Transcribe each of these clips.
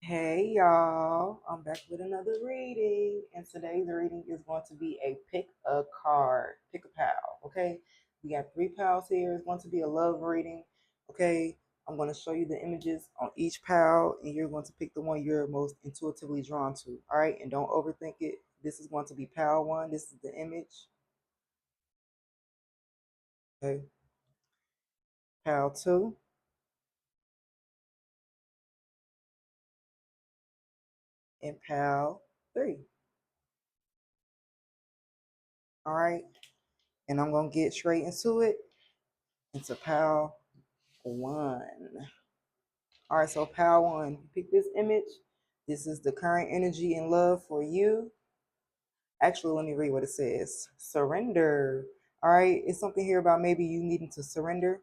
Hey y'all, I'm back with another reading, and today's reading is going to be a pick a card, pick a pal. Okay, we got three pals here. It's going to be a love reading. Okay, I'm going to show you the images on each pal, and you're going to pick the one you're most intuitively drawn to. All right, and don't overthink it. This is going to be pal one. This is the image. Okay, pal two, and pal three. All right, and I'm going to get straight into it. Into pal one. All right, so pal one, pick this image. This is the current energy and love for you. Actually, let me read what it says. Surrender. All right, it's something here about maybe you needing to surrender.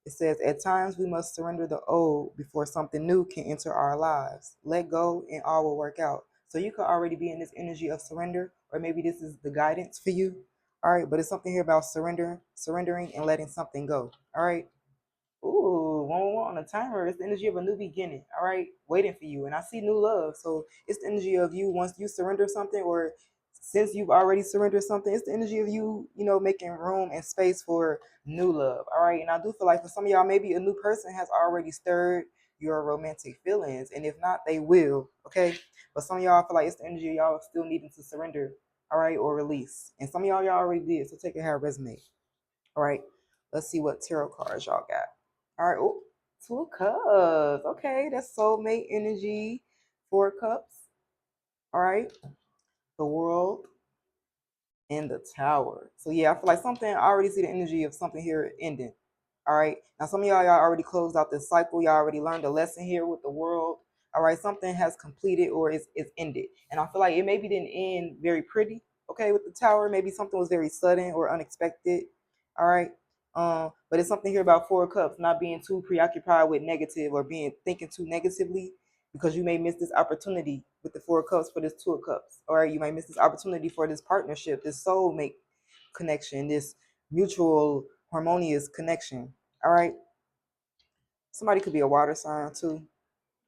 It says, at times we must surrender the old before something new can enter our lives. Let go and all will work out. So you could already be in this energy of surrender, or maybe this is the guidance for you. All right, but it's something here about surrendering and letting something go. All right. Ooh, 111 on the timer. It's the energy of a new beginning. All right, waiting for you. And I see new love. So it's the energy of you once you surrender something, or since you've already surrendered something, it's the energy of you, making room and space for new love. All right. And I do feel like for some of y'all, maybe a new person has already stirred your romantic feelings. And if not, they will. Okay. But some of y'all feel like it's the energy of y'all still needing to surrender. All right, or release. And some of y'all already did. So take it how it resonates. All right. Let's see what tarot cards y'all got. All right. Oh, two of cups. Okay, that's soulmate energy. Four cups. All right. The world and the tower. So yeah, I feel like something. I already see the energy of something here ending. All right. Now some of y'all already closed out this cycle. Y'all already learned a lesson here with the world. All right. Something has completed or is ended. And I feel like it maybe didn't end very pretty. Okay, with the tower, maybe something was very sudden or unexpected. All right. But it's something here about four of cups, not being too preoccupied with negative or being thinking too negatively, because you may miss this opportunity with the four of cups for this two of cups. All right, you might miss this opportunity for this partnership, this soulmate connection, this mutual harmonious connection. All right. Somebody could be a water sign too.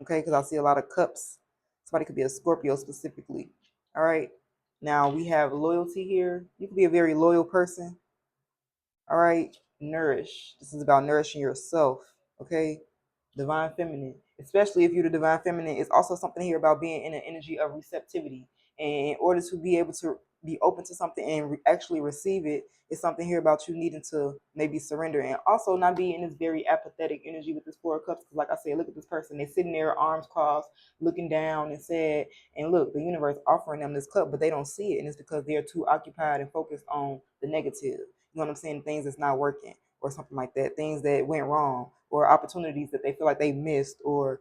Okay, because I see a lot of cups. Somebody could be a Scorpio specifically. All right. Now we have loyalty here. You could be a very loyal person. All right. Nourish. This is about nourishing yourself. Okay. Divine feminine, especially if you're the divine feminine, it's also something here about being in an energy of receptivity. And in order to be able to be open to something and actually receive it, it's something here about you needing to maybe surrender and also not be in this very apathetic energy with this four of cups. Because, like I said, look at this person. They're sitting there, arms crossed, looking down and sad. And look, the universe offering them this cup, but they don't see it. And it's because they're too occupied and focused on the negative. You know what I'm saying? Things that's not working or something like that. Things that went wrong or opportunities that they feel like they missed, or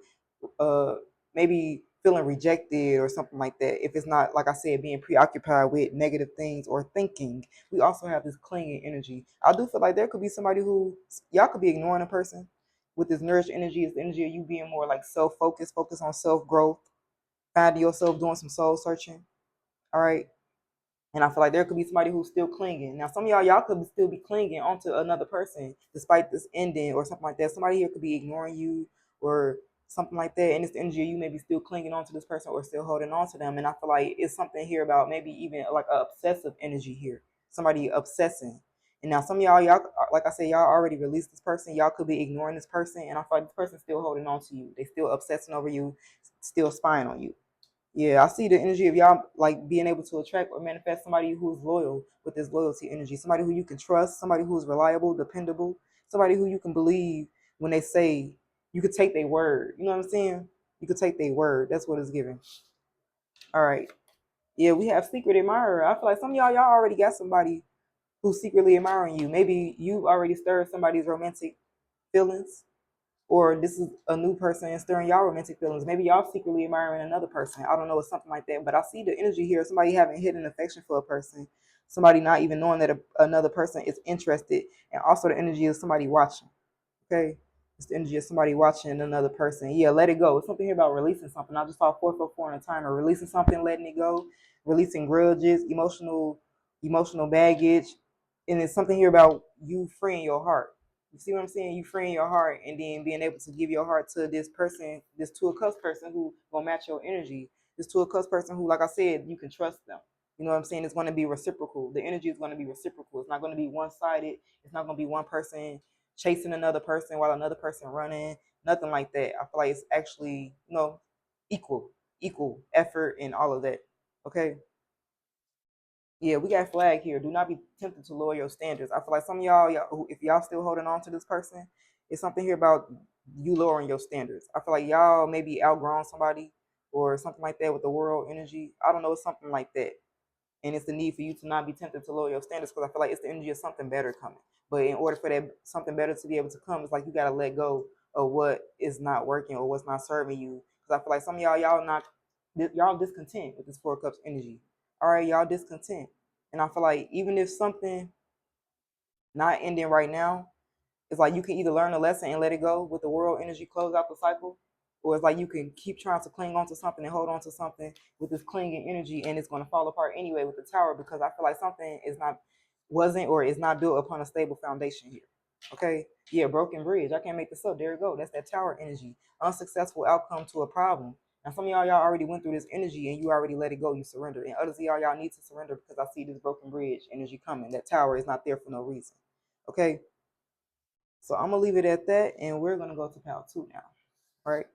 uh, maybe feeling rejected or something like that. If it's not, like I said, being preoccupied with negative things or thinking, we also have this clinging energy. I do feel like there could be somebody who y'all could be ignoring a person with this nourished energy. Is the energy of you being more like self-focused, focus on self-growth, finding yourself doing some soul searching. All right. And I feel like there could be somebody who's still clinging. Now, some of y'all could still be clinging onto another person despite this ending or something like that. Somebody here could be ignoring you or something like that. And it's the energy of you maybe still clinging on to this person or still holding on to them. And I feel like it's something here about maybe even like an obsessive energy here. Somebody obsessing. And now some of y'all, like I said, y'all already released this person. Y'all could be ignoring this person. And I feel like this person's still holding on to you. They still obsessing over you, still spying on you. Yeah, I see the energy of y'all like being able to attract or manifest somebody who's loyal with this loyalty energy. Somebody who you can trust, somebody who's reliable, dependable, somebody who you can believe when they say you could take their word. You know what I'm saying? You could take their word. That's what it's giving. All right. Yeah, we have secret admirer. I feel like some of y'all already got somebody who's secretly admiring you. Maybe you've already stirred somebody's romantic feelings, or this is a new person stirring y'all romantic feelings. Maybe y'all secretly admiring another person. I don't know, it's something like that. But I see the energy here. Somebody having hidden affection for a person. Somebody not even knowing that another person is interested. And also the energy of somebody watching. Okay? It's the energy of somebody watching another person. Yeah, let it go. It's something here about releasing something. I just saw 444 on a timer. Releasing something, letting it go. Releasing grudges, emotional baggage. And it's something here about you freeing your heart. You see what I'm saying? You freeing your heart and then being able to give your heart to this person, this Two of Cups person who gonna match your energy. This Two of Cups person who, like I said, you can trust them. You know what I'm saying? It's gonna be reciprocal. The energy is gonna be reciprocal. It's not gonna be one sided. It's not gonna be one person chasing another person while another person running. Nothing like that. I feel like it's actually, equal, equal effort and all of that. Okay. Yeah, we got flag here. Do not be tempted to lower your standards. I feel like some of y'all, if y'all still holding on to this person, it's something here about you lowering your standards. I feel like y'all maybe outgrown somebody or something like that with the world energy. I don't know, it's something like that. And it's the need for you to not be tempted to lower your standards because I feel like it's the energy of something better coming. But in order for that something better to be able to come, it's like you got to let go of what is not working or what's not serving you. Because I feel like some of y'all discontent with this Four Cups energy. All right, y'all discontent. And I feel like even if something not ending right now, it's like you can either learn a lesson and let it go with the world energy, close out the cycle, or it's like you can keep trying to cling on to something and hold on to something with this clinging energy, and it's going to fall apart anyway with the tower because I feel like something wasn't or is not built upon a stable foundation here. Okay, yeah, broken bridge. I can't make this up. There you go. That's that tower energy. Unsuccessful outcome to a problem. Now some of y'all already went through this energy and you already let it go. You surrendered, and others of y'all need to surrender because I see this broken bridge energy coming. That tower is not there for no reason. Okay, so I'm gonna leave it at that, and we're gonna go to pile 2 now. All right.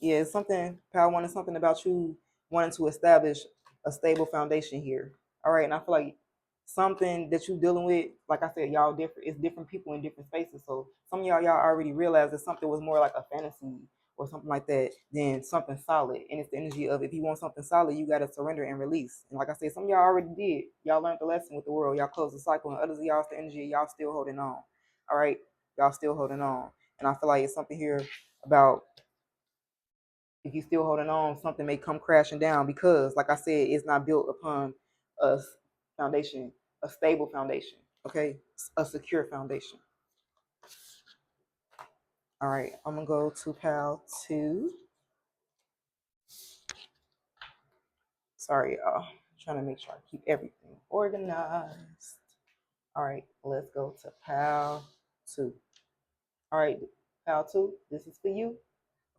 Yeah, it's something. Pile 1 is something about you wanting to establish a stable foundation here. All right, and I feel like something that you're dealing with, like I said, y'all different. It's different people in different spaces. So some of y'all already realized that something was more like a fantasy or something like that than something solid. And it's the energy of if you want something solid, you gotta surrender and release. And like I said, some of y'all already did. Y'all learned the lesson with the world. Y'all closed the cycle, and others of y'all, it's the energy. Y'all still holding on. All right, y'all still holding on. And I feel like it's something here about if you still holding on, something may come crashing down because, like I said, it's not built upon a foundation, a stable foundation, okay? A secure foundation. All right, I'm gonna go to pile 2. Sorry, y'all. Trying to make sure I keep everything organized. All right, let's go to pile 2. All right, pile 2, this is for you,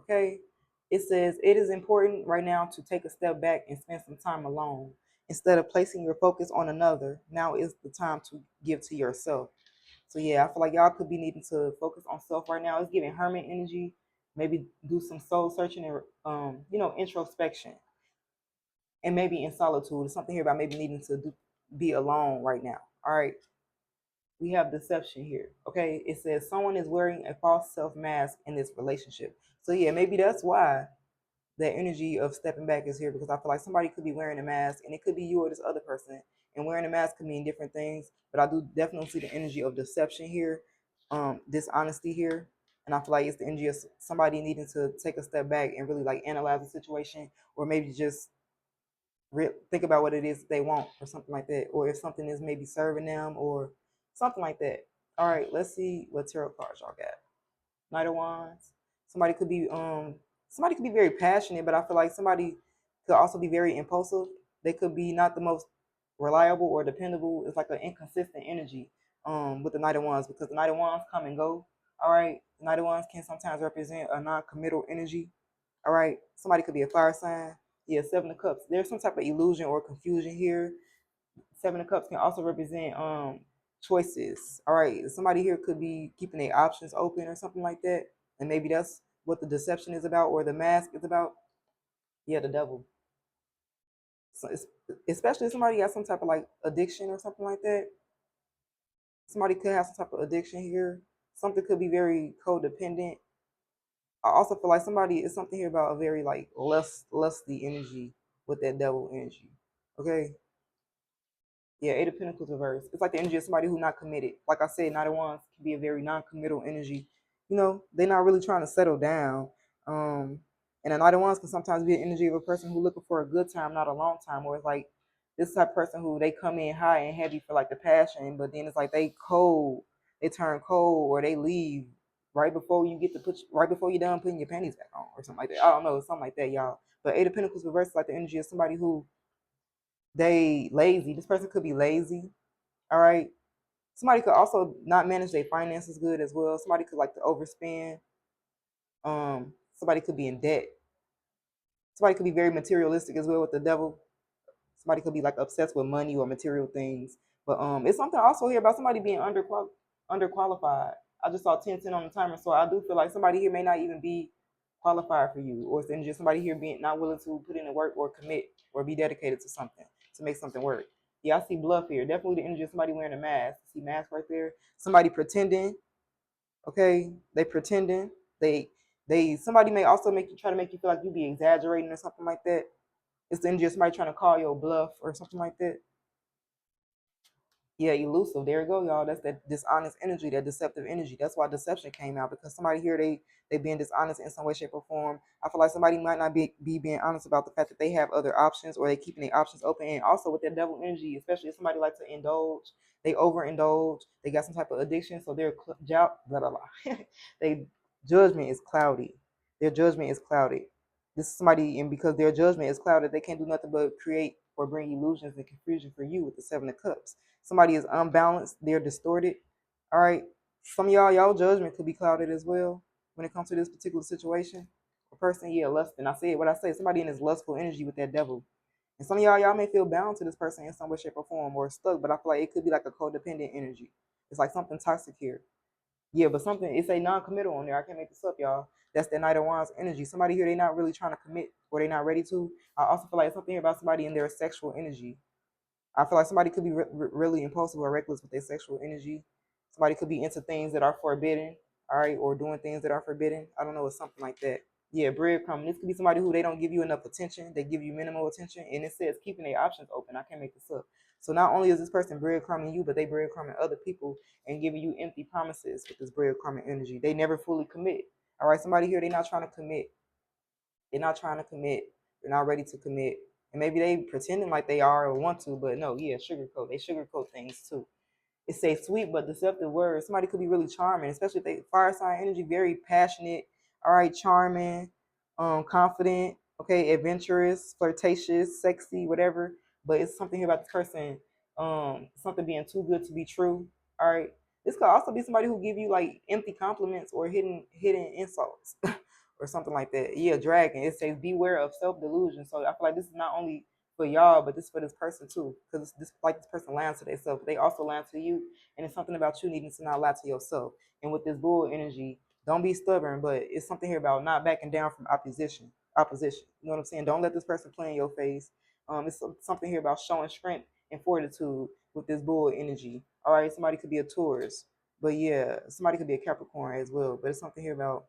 okay? It says, it is important right now to take a step back and spend some time alone. Instead of placing your focus on another, now is the time to give to yourself. So yeah, I feel like y'all could be needing to focus on self right now. It's giving hermit energy. Maybe do some soul searching and introspection, and maybe in solitude. There's something here about maybe needing to be alone right now. All right. We have deception here. Okay. It says someone is wearing a false self mask in this relationship. So yeah, maybe that's why that energy of stepping back is here because I feel like somebody could be wearing a mask and it could be you or this other person. And wearing a mask could mean different things, but I do definitely see the energy of deception here, dishonesty here. And I feel like it's the energy of somebody needing to take a step back and really like analyze the situation, or maybe just think about what it is they want, or something like that, or if something is maybe serving them, or something like that. All right, let's see what tarot cards y'all got. Knight of Wands. Somebody could be very passionate, but I feel like somebody could also be very impulsive. They could be not the most reliable or dependable. It's like an inconsistent energy with the Knight of Wands because the Knight of Wands come and go. All right. The Knight of Wands can sometimes represent a non-committal energy. All right. Somebody could be a fire sign. Yeah, Seven of Cups. There's some type of illusion or confusion here. Seven of Cups can also represent choices. All right, somebody here could be keeping their options open or something like that, and maybe that's what the deception is about or the mask is about. Yeah, the devil. So especially if somebody has some type of like addiction or something like that. Somebody could have some type of addiction here. Something could be very codependent. I also feel like somebody is something here about a very like lusty energy with that devil energy. Okay. Yeah, Eight of Pentacles reverse. It's like the energy of somebody who's not committed. Like I said, Knight of Wands can be a very non-committal energy. They're not really trying to settle down. And a Knight of Wands can sometimes be an energy of a person who's looking for a good time, not a long time. Or it's like this type of person who they come in high and heavy for like the passion, but then it's like they turn cold, or they leave right before you're done putting your panties back on, or something like that. I don't know, something like that, y'all. But Eight of Pentacles reverse is like the energy of somebody who they lazy. This person could be lazy. All right. Somebody could also not manage their finances good as well. Somebody could like to overspend. Somebody could be in debt. Somebody could be very materialistic as well with the devil. Somebody could be like obsessed with money or material things. But it's something also here about somebody being underqualified. I just saw 10 10 on the timer, so I do feel like somebody here may not even be qualified for you, or it's just somebody here being not willing to put in the work or commit or be dedicated to something to make something work. Yeah, I see bluff here. Definitely the energy of somebody wearing a mask. See mask right there. Somebody pretending. Okay, they pretending. They somebody may also make you try to make you feel like you be exaggerating or something like that. It's the energy of somebody trying to call your bluff or something like that. Yeah, elusive. There you go, y'all. That's that dishonest energy, that deceptive energy. That's why deception came out, because somebody here they being dishonest in some way, shape, or form. I feel like somebody might not be being honest about the fact that they have other options, or they keeping their options open. And also with that devil energy, especially if somebody like to indulge, they overindulge, they got some type of addiction, so their blah blah blah. They judgment is cloudy. Their judgment is clouded. This is somebody, and because their judgment is clouded, they can't do nothing but create or bring illusions and confusion for you with the Seven of Cups. Somebody is unbalanced, they're distorted. All right. Some of y'all judgment could be clouded as well when it comes to this particular situation. A person, yeah, lust, and I said what I say, somebody in this lustful energy with that devil. And some of y'all may feel bound to this person in some way, shape, or form, or stuck, but I feel like it could be like a codependent energy. It's like something toxic here. Yeah, but something, it's a non-committal on there. I can't make this up, y'all. That's the Knight of Wands energy. Somebody here, they not really trying to commit, or they not ready to. I also feel like something here about somebody in their sexual energy. I feel like somebody could be really impulsive or reckless with their sexual energy. Somebody could be into things that are forbidden, all right, or doing things that are forbidden. I don't know, it's something like that. Yeah, breadcrumb. This could be somebody who they don't give you enough attention. They give you minimal attention, and it says keeping their options open. I can't make this up. So not only is this person breadcrumbing you, but they breadcrumbing other people and giving you empty promises with this breadcrumbing energy. They never fully commit. All right, somebody here, they're not trying to commit. They're not trying to commit. They're not ready to commit. And maybe they pretending like they are or want to, but no, yeah, sugarcoat. They sugarcoat things too. It say sweet but deceptive words. Somebody could be really charming, especially if they fire sign energy, very passionate, all right, charming, confident, okay, adventurous, flirtatious, sexy, whatever. But it's something here about this person, something being too good to be true. All right. This could also be somebody who give you like empty compliments or hidden insults. Or something like that. Yeah, dragon. It says beware of self delusion. So I feel like this is not only for y'all, but this is for this person too, because this like this person lying to themselves. They also lying to you, and it's something about you needing to not lie to yourself. And with this bull energy, don't be stubborn, but it's something here about not backing down from opposition. Opposition. You know what I'm saying? Don't let this person play in your face. It's something here about showing strength and fortitude with this bull energy. All right, somebody could be a Taurus, but yeah, somebody could be a Capricorn as well. But it's something here about,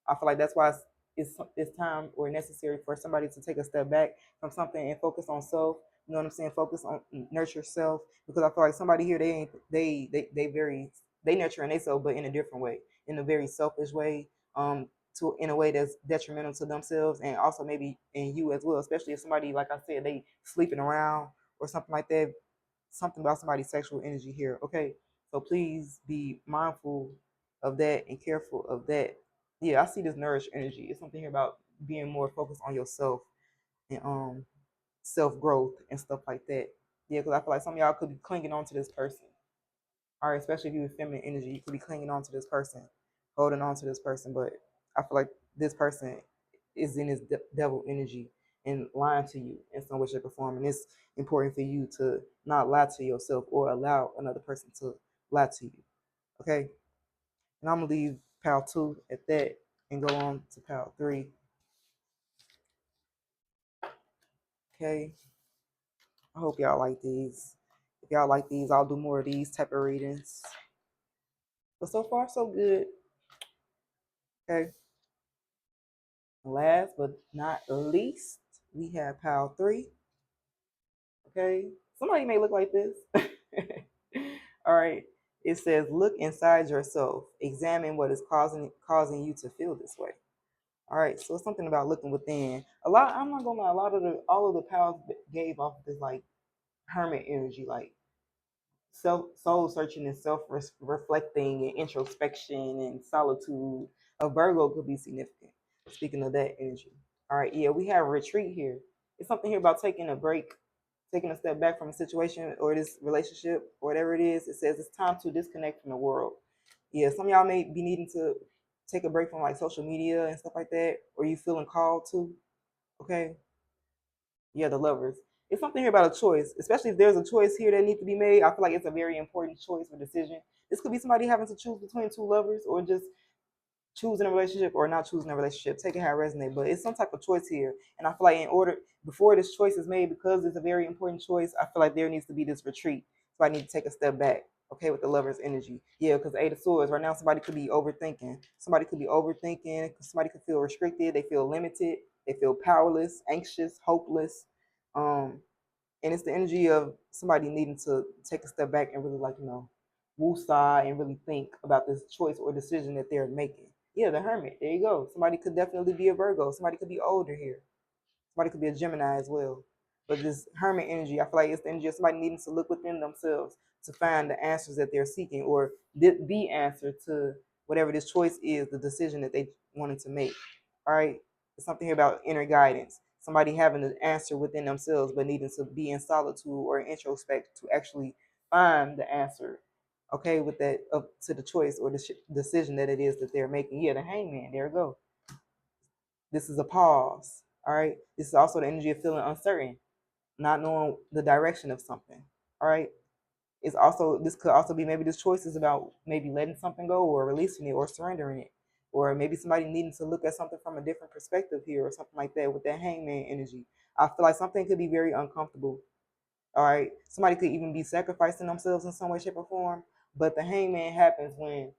I feel like that's why it's time or necessary for somebody to take a step back from something and focus on self. You know what I'm saying? Focus on nurture self, because I feel like somebody here, they ain't they very, they nurturing themselves, but in a different way, in a very selfish way, to in a way that's detrimental to themselves and also maybe in you as well. Especially if somebody, like I said, they sleeping around or something like that. Something about somebody's sexual energy here. Okay, so please be mindful of that and careful of that. Yeah, I see this nourished energy. It's something here about being more focused on yourself and self growth and stuff like that. Yeah, because I feel like some of y'all could be clinging on to this person. All right, especially if you have feminine energy, you could be clinging on to this person, holding on to this person. But I feel like this person is in his devil energy and lying to you in some way, shape, or form. And it's important for you to not lie to yourself or allow another person to lie to you. Okay? And I'm going to leave pal 2 at that and go on to pal 3. Okay? I hope y'all like these. If y'all like these, I'll do more of these type of readings. But so far, so good. Okay? Last but not least, we have pile 3. Okay? Somebody may look like this. All right. It says, look inside yourself. Examine what is causing you to feel this way. All right. So it's something about looking within. I'm not gonna lie, all of the pals gave off this like hermit energy, like self soul searching and self reflecting and introspection and solitude. A Virgo could be significant. Speaking of that energy. All right, yeah, we have retreat here. It's something here about taking a break taking a step back from a situation or this relationship or whatever it is. It says it's time to disconnect from the world. Yeah, some of y'all may be needing to take a break from like social media and stuff like that, or you feeling called to. Okay, yeah, the lovers. It's something here about a choice, especially if there's a choice here that needs to be made. I feel like it's a very important choice or decision. This could be somebody having to choose between two lovers, or just choosing a relationship or not choosing a relationship. Take it how it resonates, but it's some type of choice here. And I feel like in order before this choice is made, because it's a very important choice, I feel like there needs to be this retreat. So I need to take a step back. Okay, with the lover's energy. Yeah, because Eight of Swords, right now somebody could be overthinking. Somebody could be overthinking. Somebody could feel restricted. They feel limited. They feel powerless, anxious, hopeless. And it's the energy of somebody needing to take a step back and really like, woosah and really think about this choice or decision that they're making. Yeah, the Hermit. There you go. Somebody could definitely be a Virgo. Somebody could be older here. Somebody could be a Gemini as well. But this Hermit energy, I feel like it's the energy of somebody needing to look within themselves to find the answers that they're seeking, or the answer to whatever this choice is, the decision that they wanted to make. All right. There's something here about inner guidance. Somebody having the answer within themselves, but needing to be in solitude or introspect to actually find the answer. Okay, with that up to the choice or the decision that it is that they're making. Yeah, the Hangman. There we go. This is a pause. All right. This is also the energy of feeling uncertain, not knowing the direction of something. All right. It's also, this could also be, maybe this choice is about maybe letting something go or releasing it or surrendering it. Or maybe somebody needing to look at something from a different perspective here or something like that with that Hangman energy. I feel like something could be very uncomfortable. All right. Somebody could even be sacrificing themselves in some way, shape, or form. But the Hangman happens when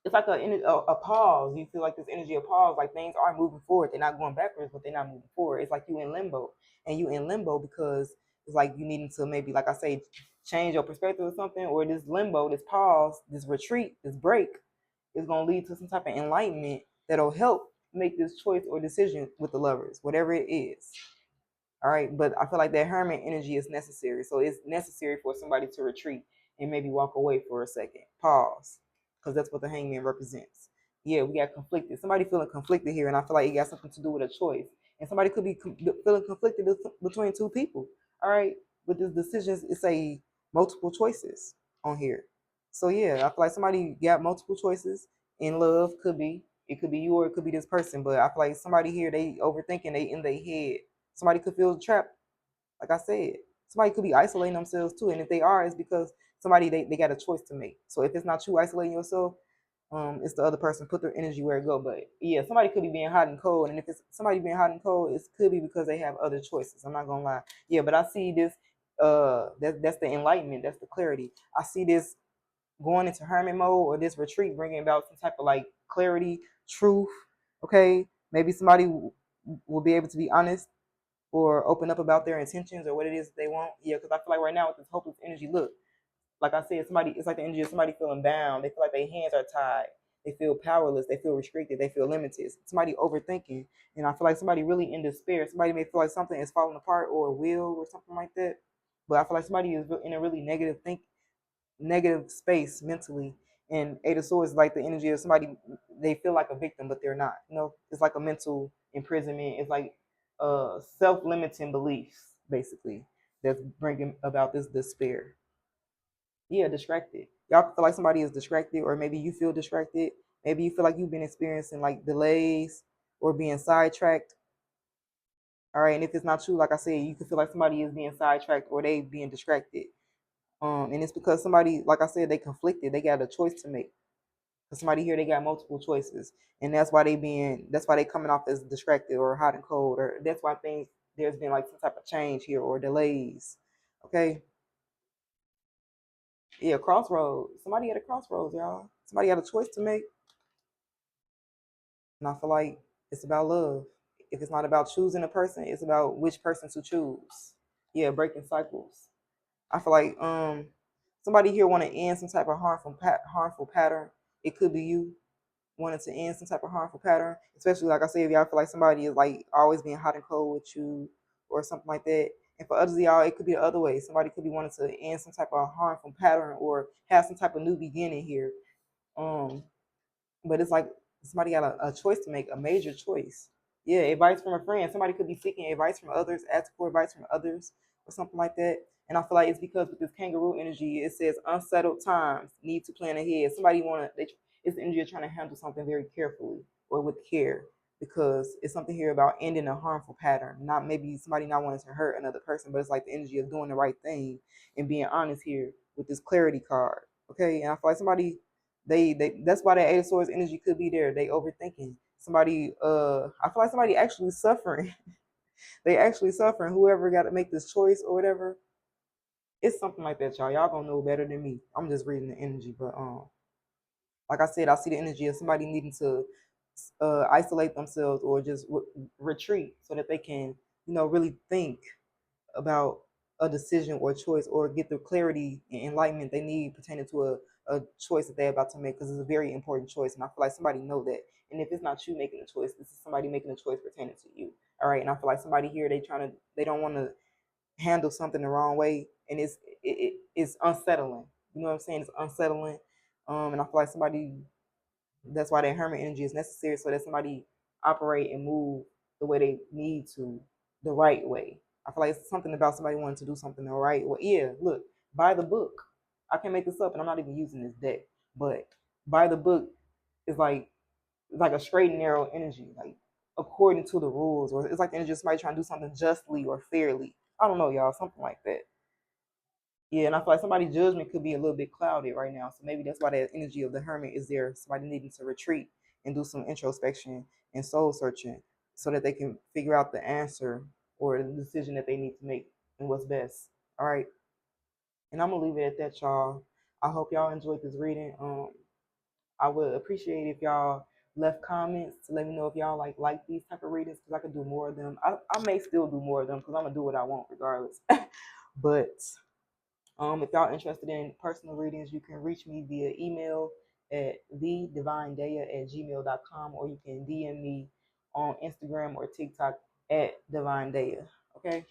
it's like a pause. You feel like this energy of pause, like things are moving forward. They're not going backwards, but they're not moving forward. It's like you in limbo, and you in limbo because it's like you needing to maybe, like I say, change your perspective or something, or this limbo, this pause, this retreat, this break is going to lead to some type of enlightenment that'll help make this choice or decision with the lovers, whatever it is. All right. But I feel like that Hermit energy is necessary. So it's necessary for somebody to retreat and maybe walk away for a second. Pause. Because that's what the Hangman represents. Yeah, we got conflicted. Somebody feeling conflicted here. And I feel like it got something to do with a choice. And somebody could be feeling conflicted between two people. All right. With this decisions, it's a multiple choices on here. So yeah, I feel like somebody got multiple choices in love. Could be. It could be you or it could be this person. But I feel like somebody here, they overthinking, they in their head. Somebody could feel trapped, like I said. Somebody could be isolating themselves too. And if they are, it's because somebody, they got a choice to make. So if it's not you isolating yourself, it's the other person, put their energy where it go. But yeah, somebody could be being hot and cold. And if it's somebody being hot and cold, it could be because they have other choices. I'm not gonna lie. Yeah, but I see this that's the enlightenment, that's the clarity. I see this going into hermit mode or this retreat bringing about some type of like clarity, truth. Okay, maybe somebody will be able to be honest or open up about their intentions or what it is that they want. Yeah, because I feel like right now with this hopeless energy, look, like I said, somebody, it's like the energy of somebody feeling bound. They feel like their hands are tied. They feel powerless. They feel restricted. They feel limited. Somebody overthinking. And I feel like somebody really in despair. Somebody may feel like something is falling apart or a will or something like that. But I feel like somebody is in a really negative space mentally. And Eight of Swords is like the energy of somebody, they feel like a victim, but they're not. It's like a mental imprisonment. It's like self-limiting beliefs, basically, that's bringing about this despair. Yeah, distracted. Y'all feel like somebody is distracted, or maybe you feel distracted. Maybe you feel like you've been experiencing like delays or being sidetracked. All right, and if it's not true, like I said, you can feel like somebody is being sidetracked or they being distracted. And it's because somebody, like I said, they conflicted. They got a choice to make. Cause somebody here, they got multiple choices, and that's why they coming off as distracted or hot and cold, or that's why things, there's been like some type of change here or delays. Okay, yeah, crossroads. Somebody at a crossroads, y'all. Somebody got a choice to make, and I feel like it's about love. If it's not about choosing a person, it's about which person to choose. Yeah, breaking cycles. I feel like somebody here want to end some type of harmful pattern. It could be you wanting to end some type of harmful pattern, especially like I said, if y'all feel like somebody is like always being hot and cold with you or something like that. And for others of y'all, it could be the other way. Somebody could be wanting to end some type of harmful pattern or have some type of new beginning here. Um, but it's like somebody got a choice to make, a major choice. Yeah, advice from a friend. Somebody could be seeking advice from others, asking for advice from others, or something like that. And I feel like it's because with this kangaroo energy, it says unsettled times need to plan ahead. Somebody it's the energy of trying to handle something very carefully or with care, because it's something here about ending a harmful pattern. Not maybe somebody not wanting to hurt another person, but it's like the energy of doing the right thing and being honest here with this clarity card. Okay, and I feel like somebody they that's why that Eight of Swords energy could be there. They overthinking. Somebody I feel like somebody actually suffering. They actually suffering. Whoever got to make this choice or whatever, it's something like that, y'all. Y'all gonna know better than me. I'm just reading the energy, but like I said, I see the energy of somebody needing to isolate themselves or just retreat so that they can, really think about a decision or choice or get the clarity and enlightenment they need pertaining to a choice that they're about to make, because it's a very important choice. And I feel like somebody know that. And if it's not you making a choice, this is somebody making a choice pertaining to you. All right. And I feel like somebody here, they don't want to handle something the wrong way. And it's unsettling. You know what I'm saying? It's unsettling. And I feel like somebody, that's why that hermit energy is necessary, so that somebody operate and move the way they need to, the right way. I feel like it's something about somebody wanting to do something the right way. Yeah, look, buy the book. I can make this up, and I'm not even using this deck, but buy the book is like a straight and narrow energy, like according to the rules, or it's like the energy of somebody trying to do something justly or fairly. I don't know, y'all, something like that. Yeah, and I feel like somebody's judgment could be a little bit clouded right now. So maybe that's why that energy of the hermit is there. Somebody needing to retreat and do some introspection and soul searching so that they can figure out the answer or the decision that they need to make and what's best. All right. And I'm gonna leave it at that, y'all. I hope y'all enjoyed this reading. I would appreciate if y'all left comments to let me know if y'all like these type of readings, because I could do more of them. I may still do more of them because I'm gonna do what I want regardless. But if y'all interested in personal readings, you can reach me via email at thedivinedaya@gmail.com, or you can DM me on Instagram or TikTok at Divine Daya. Okay.